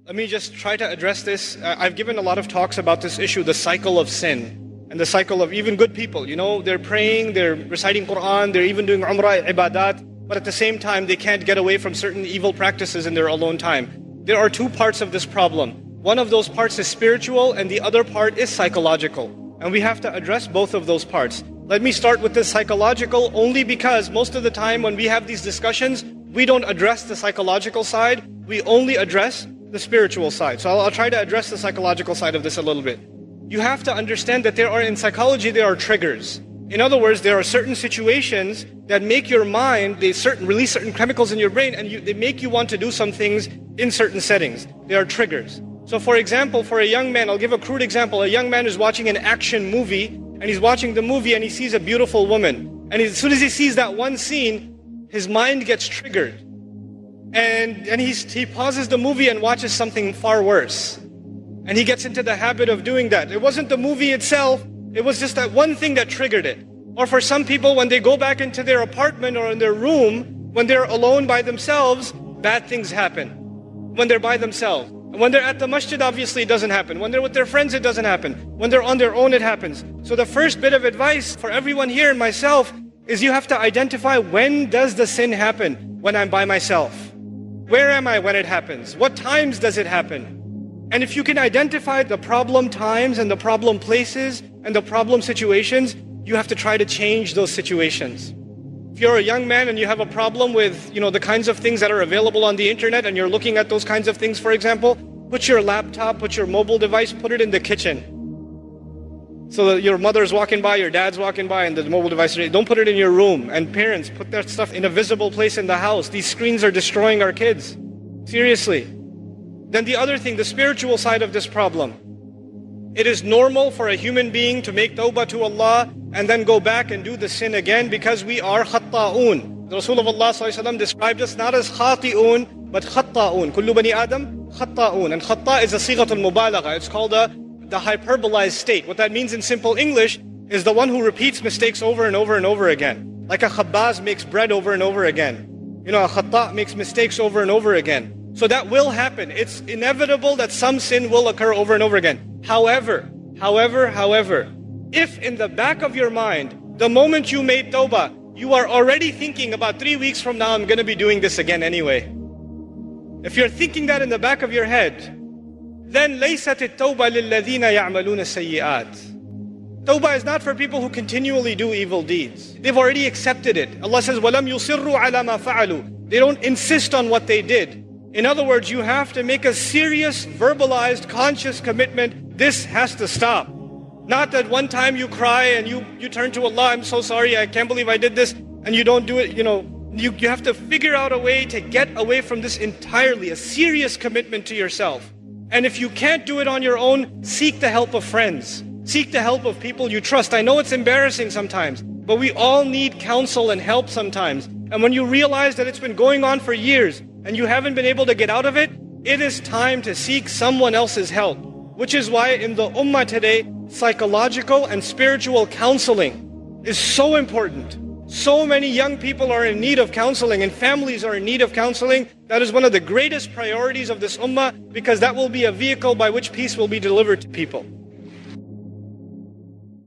Let me just try to address this. I've given a lot of talks about this issue, the cycle of sin. And the cycle of even good people. You know, they're praying, they're reciting Quran, they're even doing Umrah, Ibadat. But at the same time, they can't get away from certain evil practices in their alone time. There are two parts of this problem. One of those parts is spiritual and the other part is psychological. And we have to address both of those parts. Let me start with the psychological only because most of the time when we have these discussions, we don't address the psychological side, we only address the spiritual side. So I'll try to address the psychological side of this a little bit. You have to understand that in psychology, there are triggers. In other words, there are certain situations that make your mind, they release certain chemicals in your brain and they make you want to do some things in certain settings. They are triggers. So for example, for a young man, I'll give a crude example. A young man is watching an action movie and he's watching the movie and he sees a beautiful woman. And as soon as he sees that one scene, his mind gets triggered. And he pauses the movie and watches something far worse. And he gets into the habit of doing that. It wasn't the movie itself, it was just that one thing that triggered it. Or for some people, when they go back into their apartment or in their room, when they're alone by themselves, bad things happen. When they're by themselves. When they're at the masjid, obviously it doesn't happen. When they're with their friends, it doesn't happen. When they're on their own, it happens. So the first bit of advice for everyone here and myself is you have to identify, when does the sin happen? When I'm by myself. Where am I when it happens? What times does it happen? And if you can identify the problem times and the problem places and the problem situations, you have to try to change those situations. If you're a young man and you have a problem with, the kinds of things that are available on the internet and you're looking at those kinds of things, for example, put your laptop, put your mobile device, put it in the kitchen. So that your mother's walking by, your dad's walking by, and the mobile device, don't put it in your room. And parents, put that stuff in a visible place in the house. These screens are destroying our kids. Seriously. Then the other thing, the spiritual side of this problem. It is normal for a human being to make tawbah to Allah and then go back and do the sin again because we are khatta'un. The Rasul of Allah ﷺ described us not as khati'un, but khatta'un. Kullu bani Adam, khatta'un. And khatta' is a sighatul mubalagha. It's called the hyperbolized state. What that means in simple English is the one who repeats mistakes over and over and over again. Like a khabbaz makes bread over and over again. A khatta' makes mistakes over and over again. So that will happen. It's inevitable that some sin will occur over and over again. However, if in the back of your mind, the moment you made tawbah, you are already thinking about 3 weeks from now, I'm going to be doing this again anyway. If you're thinking that in the back of your head, then لَيْسَتِ التَّوْبَةِ لِلَّذِينَ يَعْمَلُونَ السَّيِّئَاتِ Tawbah is not for people who continually do evil deeds. They've already accepted it. Allah says, وَلَمْ يُصِرُّوا عَلَى مَا فَعَلُوا They don't insist on what they did. In other words, you have to make a serious, verbalized, conscious commitment. This has to stop. Not that one time you cry and you turn to Allah, I'm so sorry, I can't believe I did this, and you don't do it. You have to figure out a way to get away from this entirely, a serious commitment to yourself. And if you can't do it on your own, seek the help of friends. Seek the help of people you trust. I know it's embarrassing sometimes, but we all need counsel and help sometimes. And when you realize that it's been going on for years, and you haven't been able to get out of it, it is time to seek someone else's help. Which is why in the ummah today, psychological and spiritual counseling is so important. So many young people are in need of counseling and families are in need of counseling. That is one of the greatest priorities of this ummah because that will be a vehicle by which peace will be delivered to people.